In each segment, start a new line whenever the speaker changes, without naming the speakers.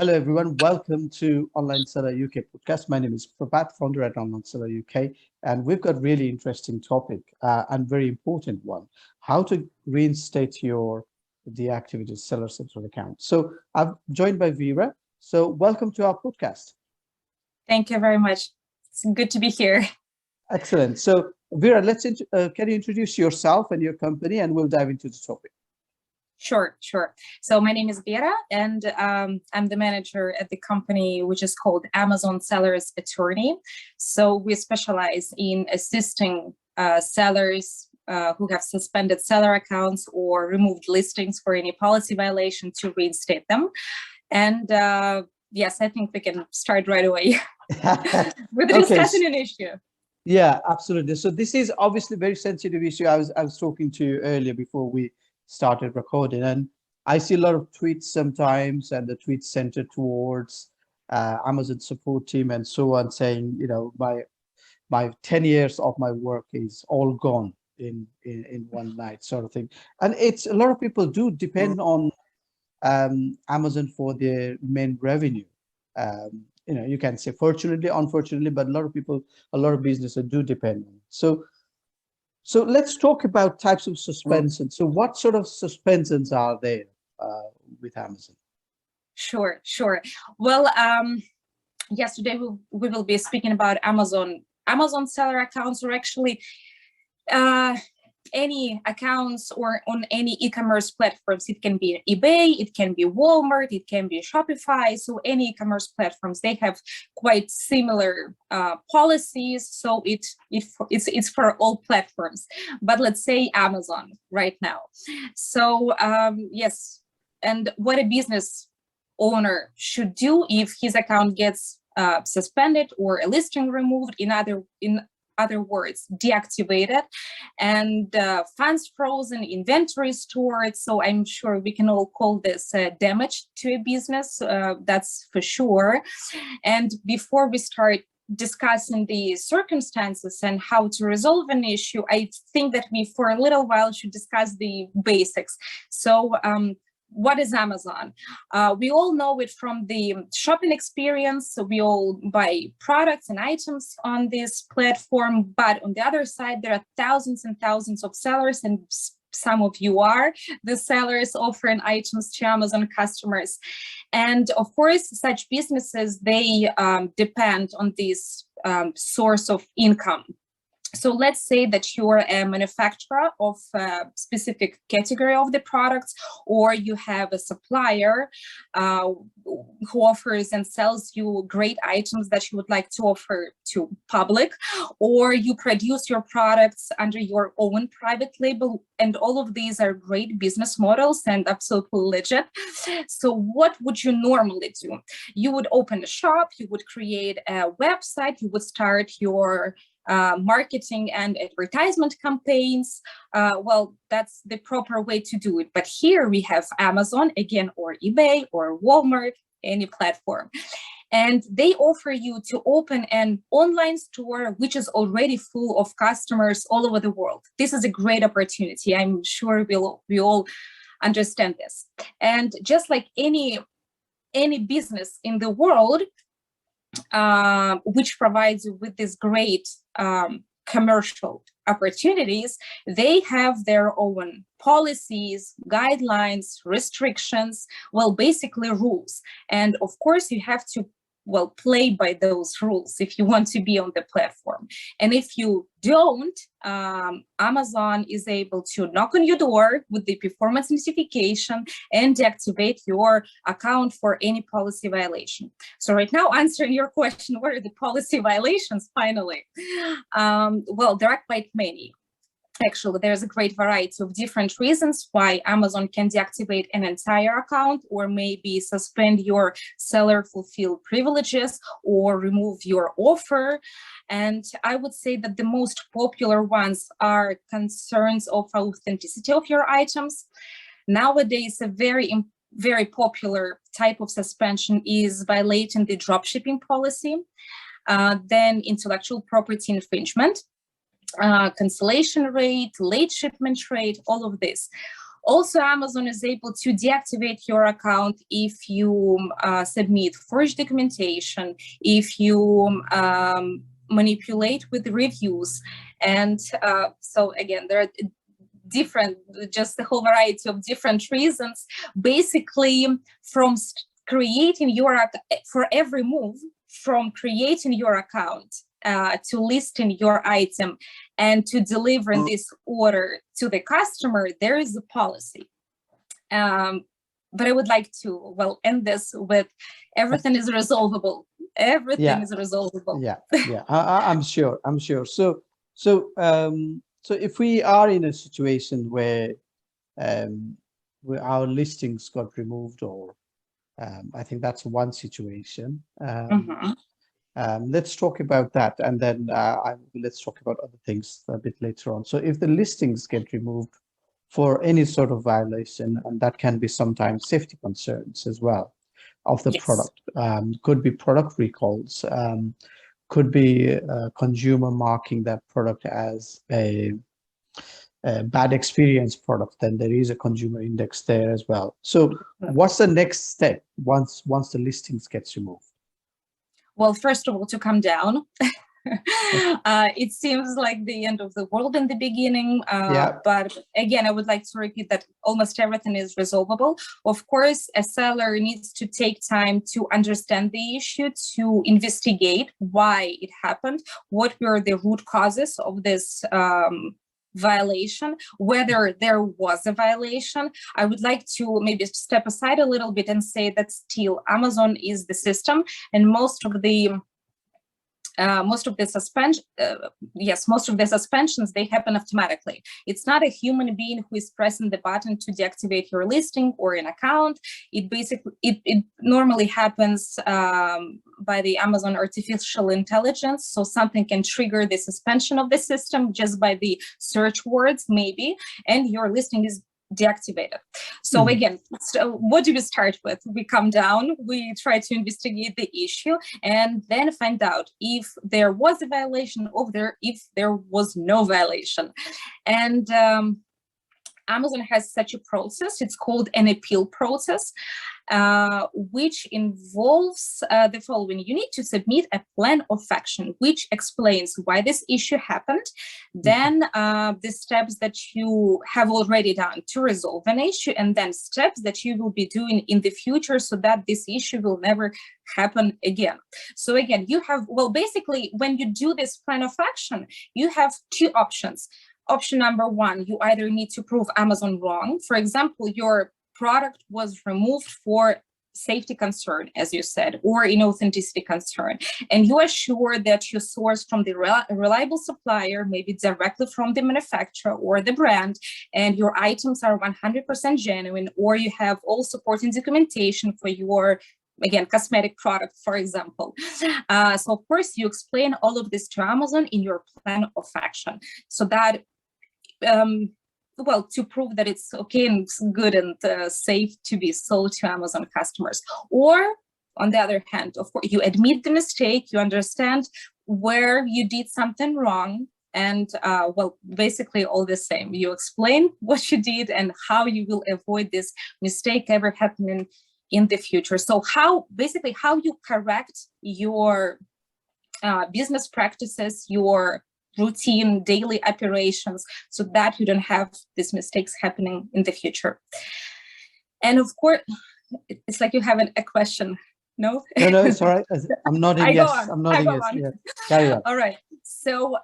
Hello, everyone. Welcome to Online Seller UK podcast. My name is Prabhat, founder at Online Seller UK, and we've got really interesting topic and very important one: how to reinstate your deactivated Seller Central account. So I'm joined by Vera. So welcome to our podcast.
Thank you very much. It's good to be here.
Excellent. So Vera, can you introduce yourself and your company, and we'll dive into the topic.
Sure. So my name is Vera, and I'm the manager at the company, which is called Amazon Sellers Attorney. So we specialize in assisting sellers who have suspended seller accounts or removed listings for any policy violation to reinstate them. And yes, I think we can start right away with discussing an issue.
Yeah, absolutely. So this is obviously a very sensitive issue. I was talking to you earlier before we started recording, and I see a lot of tweets sometimes, and the tweets centered towards Amazon support team and so on, saying, you know, my 10 years of my work is all gone in one night, sort of thing. And it's a lot of people do depend on Amazon for their main revenue. You know, you can say fortunately, unfortunately, but a lot of people, a lot of businesses do depend on it. So let's talk about types of suspension. So what sort of suspensions are there with Amazon?
Sure. Well, yesterday we will be speaking about Amazon seller accounts, or actually any accounts or on any e-commerce platforms. It can be eBay, it can be Walmart, it can be Shopify. So any e-commerce platforms, they have quite similar policies. So it's for all platforms. But let's say Amazon right now. So yes, and what a business owner should do if his account gets suspended or a listing removed, in other words, deactivated, and funds frozen, inventory stored. So I'm sure we can all call this damage to a business, that's for sure. And before we start discussing the circumstances and how to resolve an issue, I think that we for a little while should discuss the basics. So what is Amazon? We all know it from the shopping experience. So we all buy products and items on this platform. But on the other side, there are thousands and thousands of sellers, and some of you are the sellers offering items to Amazon customers. And of course, such businesses, they depend on this source of income. So let's say that you're a manufacturer of a specific category of the products, or you have a supplier who offers and sells you great items that you would like to offer to public, or you produce your products under your own private label. And all of these are great business models and absolutely legit. So what would you normally do? You would open a shop, you would create a website, you would start your marketing and advertisement campaigns. Well, that's the proper way to do it. But here we have Amazon again, or eBay, or Walmart, any platform. And they offer you to open an online store, which is already full of customers all over the world. This is a great opportunity. I'm sure we all understand this. And just like any business in the world, which provides you with these great commercial opportunities, they have their own policies, guidelines, restrictions, well, basically rules. And of course, you have to, well, play by those rules if you want to be on the platform. And if you don't, Amazon is able to knock on your door with the performance notification and deactivate your account for any policy violation. So right now, answering your question, what are the policy violations finally? Well, there are quite many. Actually, there's a great variety of different reasons why Amazon can deactivate an entire account, or maybe suspend your seller fulfilled privileges, or remove your offer. And I would say that the most popular ones are concerns of authenticity of your items. Nowadays, a very popular type of suspension is violating the dropshipping policy, then intellectual property infringement, cancellation rate, late shipment rate, all of this. Also, Amazon is able to deactivate your account if you submit forged documentation, if you manipulate with reviews. And so again, there are different, just a whole variety of different reasons, basically from creating your, for every move, from creating your account to listing your item and to deliver this order to the customer, there is a policy. But I would like to, well, end this with everything is resolvable. Everything is resolvable.
Yeah, I'm sure. So if we are in a situation where our listings got removed, or I think that's one situation. Let's talk about that, and then let's talk about other things a bit later on. So if the listings get removed for any sort of violation, and that can be sometimes safety concerns as well of the product, could be product recalls, could be consumer marking that product as a bad experience product, then there is a consumer index there as well. So what's the next step once the listings gets removed?
Well, first of all, to come down. It seems like the end of the world in the beginning, but again, I would like to repeat that almost everything is resolvable. Of course, a seller needs to take time to understand the issue, to investigate why it happened, what were the root causes of this violation, whether there was a violation. I would like to maybe step aside a little bit and say that still Amazon is the system, and most of the suspensions, they happen automatically. It's not a human being who is pressing the button to deactivate your listing or an account. It normally happens by the Amazon artificial intelligence. So something can trigger the suspension of the system just by the search words, maybe, and your listing is deactivated. So again, what do we start with? We come down, we try to investigate the issue, and then find out if there was a violation, or if there was no violation. And Amazon has such a process. It's called an appeal process, which involves the following. You need to submit a plan of action, which explains why this issue happened, then the steps that you have already done to resolve an issue, and then steps that you will be doing in the future so that this issue will never happen again. So again, you have, well, basically, when you do this plan of action, you have two options. Option number one, you either need to prove Amazon wrong. For example, your product was removed for safety concern, as you said, or inauthenticity concern, and you are sure that you source from the reliable supplier, maybe directly from the manufacturer or the brand, and your items are 100% genuine, or you have all supporting documentation for your, again, cosmetic product, for example. So of course, you explain all of this to Amazon in your plan of action, so that well, to prove that it's okay and it's good and safe to be sold to Amazon customers. Or on the other hand, of course, you admit the mistake, you understand where you did something wrong, and well, basically all the same. You explain what you did and how you will avoid this mistake ever happening in the future. So how you correct your business practices, your routine daily operations, so that you don't have these mistakes happening in the future. And of course, it's like you have a question. No,
it's all right. I'm nodding yes. I'm nodding yes. Yeah. Carry on.
All right. So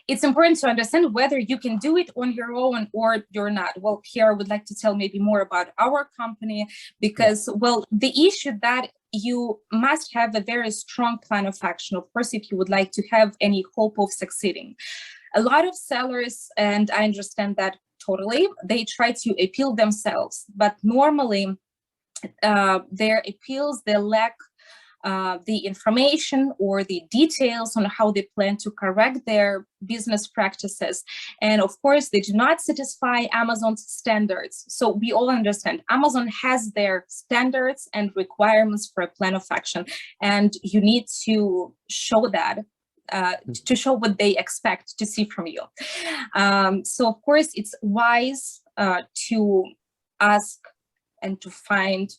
it's important to understand whether you can do it on your own or you're not. Well, here I would like to tell maybe more about our company, because, well, the issue that you must have a very strong plan of action, of course, if you would like to have any hope of succeeding. A lot of sellers, and I understand that totally, they try to appeal themselves, but normally their appeals, they lack the information or the details on how they plan to correct their business practices. And of course, they do not satisfy Amazon's standards. So we all understand Amazon has their standards and requirements for a plan of action, and you need to show that, to show what they expect to see from you. So of course, it's wise to ask and to find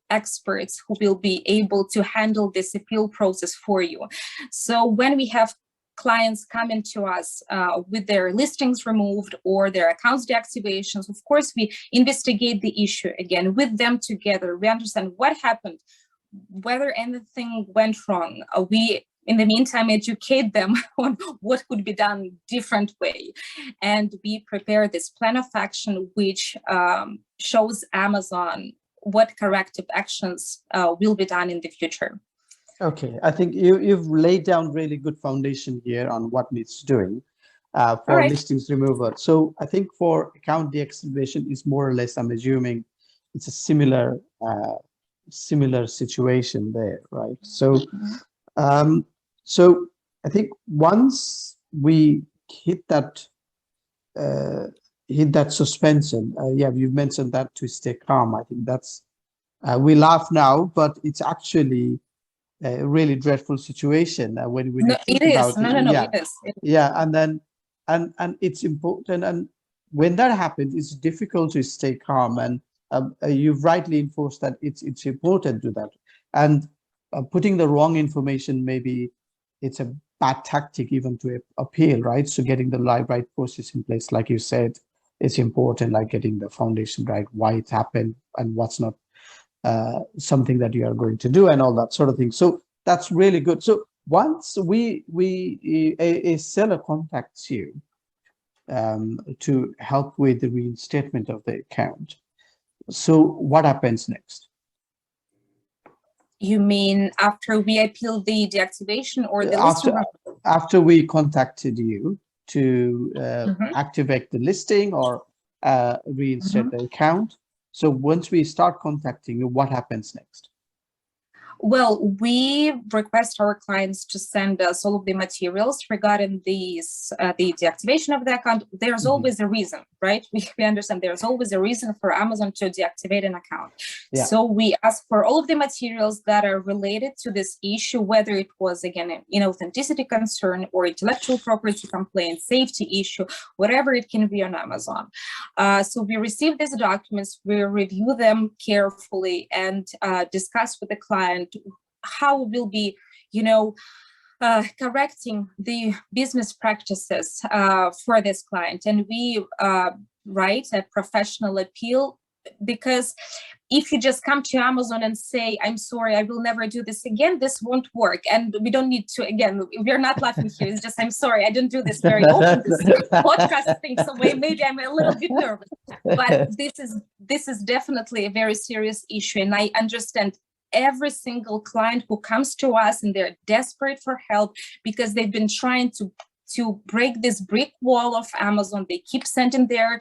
experts who will be able to handle this appeal process for you. So when we have clients coming to us with their listings removed or their accounts deactivations, of course, we investigate the issue again with them together. We understand what happened, whether anything went wrong. We, in the meantime, educate them on what could be done different way. And we prepare this plan of action, which shows Amazon what corrective actions will be done in the future.
Okay, I think you've laid down really good foundation here on what needs doing for
right.
listings removal. So I think for account deactivation is more or less, I'm assuming it's a similar situation there, right? So so I think once we hit that suspension, yeah, you've mentioned that to stay calm. I think that's we laugh now, but it's actually a really dreadful situation when we think about it. Yeah.
It is.
Yeah, and then and it's important, and when that happens, it's difficult to stay calm. And you've rightly enforced that it's important to that. And putting the wrong information, maybe it's a bad tactic even to appeal, right? So getting the right process in place, like you said, it's important, like getting the foundation right, why it happened and what's not something that you are going to do and all that sort of thing. So that's really good. So once a seller contacts you to help with the reinstatement of the account, so what happens next?
You mean after we appeal the deactivation or the listing?
After we contacted you to activate the listing or reinstate the account. So once we start contacting you, what happens next?
Well, we request our clients to send us all of the materials regarding these, the deactivation of the account. There's always a reason, right? We understand there's always a reason for Amazon to deactivate an account. Yeah. So we ask for all of the materials that are related to this issue, whether it was, again, an inauthenticity concern or intellectual property complaint, safety issue, whatever it can be on Amazon. So we receive these documents, we review them carefully and discuss with the client how we'll be, correcting the business practices for this client. And we write a professional appeal, because if you just come to Amazon and say, I'm sorry, I will never do this again, this won't work. And we don't need to, again, we're not laughing here. It's just, I'm sorry, I didn't do this very often. This podcast thing, so maybe I'm a little bit nervous. But this is definitely a very serious issue. And I understand every single client who comes to us and they're desperate for help because they've been trying to break this brick wall of Amazon. They keep sending their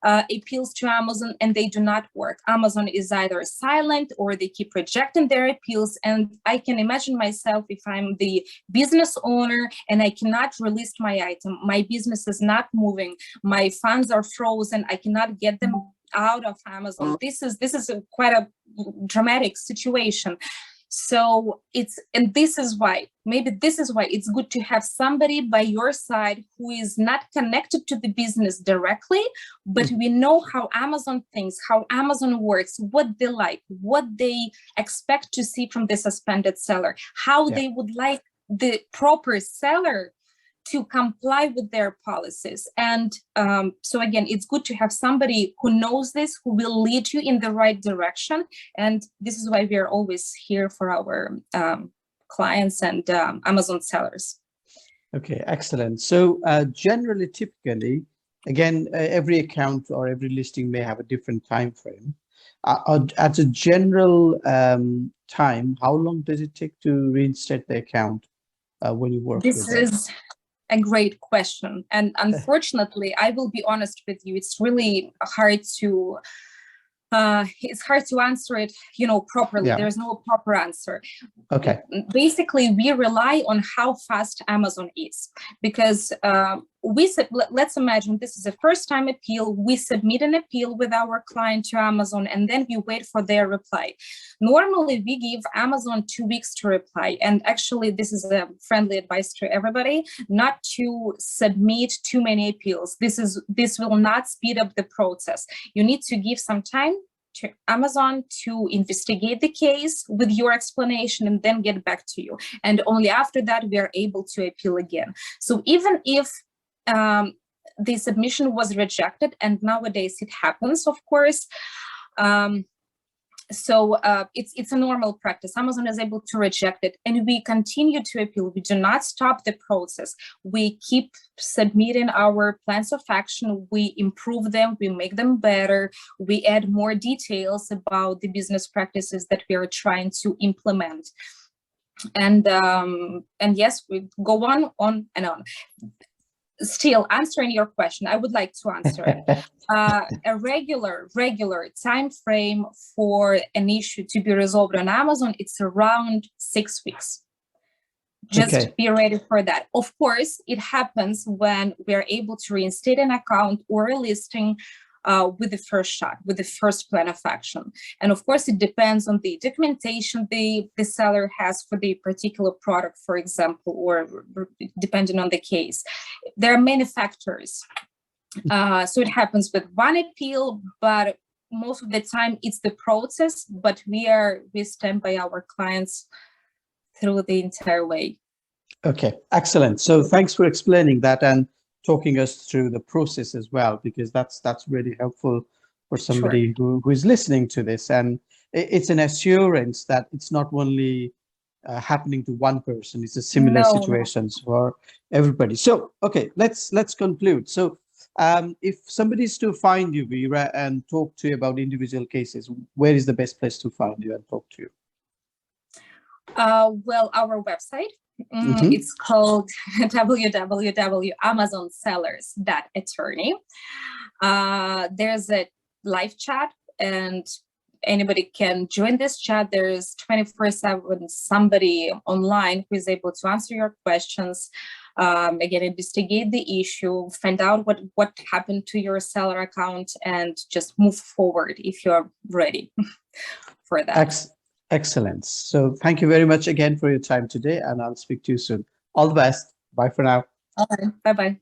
appeals to Amazon and they do not work. Amazon is either silent or they keep rejecting their appeals. And I can imagine myself, if I'm the business owner and I cannot release my item, my business is not moving, my funds are frozen, I cannot get them out of Amazon. This is quite a dramatic situation. So this is why it's good to have somebody by your side who is not connected to the business directly, but we know how Amazon thinks, how Amazon works, what they like, what they expect to see from the suspended seller, how they would like the proper seller to comply with their policies. And so again, it's good to have somebody who knows this, who will lead you in the right direction. And this is why we are always here for our clients and Amazon sellers. Okay, excellent. So generally, typically, again, every account or every listing may have a different time frame. At a general time, how long does it take to reinstate the account when you work with them? This is a great question. And unfortunately, I will be honest with you, it's really hard to answer it, properly. Yeah. There's no proper answer. Okay. Basically, we rely on how fast Amazon is, because let's imagine this is a first-time appeal. We submit an appeal with our client to Amazon, and then we wait for their reply. Normally, we give Amazon 2 weeks to reply. And actually, this is a friendly advice to everybody, not to submit too many appeals. This will not speed up the process. You need to give some time to Amazon to investigate the case with your explanation and then get back to you. And only after that, we are able to appeal again. So even if the submission was rejected, and nowadays it happens, of course, it's a normal practice. Amazon is able to reject it, and we continue to appeal. We do not stop the process. We keep submitting our plans of action. We improve them. We make them better. We add more details about the business practices that we are trying to implement. And yes, we go on and on. Still answering your question, I would like to answer it. A regular time frame for an issue to be resolved on Amazon, it's around 6 weeks. Just be ready for that. Of course, it happens when we are able to reinstate an account or a listing with the first shot, with the first plan of action. And of course, it depends on the documentation the seller has for the particular product, for example, or depending on the case. There are many factors. So it happens with one appeal, but most of the time it's the process, but we stand by our clients through the entire way.
Okay, excellent. So thanks for explaining that and talking us through the process as well, because that's really helpful for somebody who is listening to this. And it's an assurance that it's not only happening to one person, it's a similar situations for everybody. So, okay, let's conclude. So if somebody is to find you, Vera, and talk to you about individual cases, where is the best place to find you and talk to you?
Well, our website, it's called www.amazonsellers.attorney. There's a live chat, and anybody can join this chat. There's 24/7 somebody online who is able to answer your questions, again, investigate the issue, find out what happened to your seller account, and just move forward if you're ready for that.
Excellent. So thank you very much again for your time today, and I'll speak to you soon. All the best. Bye for now.
All right. Bye-bye.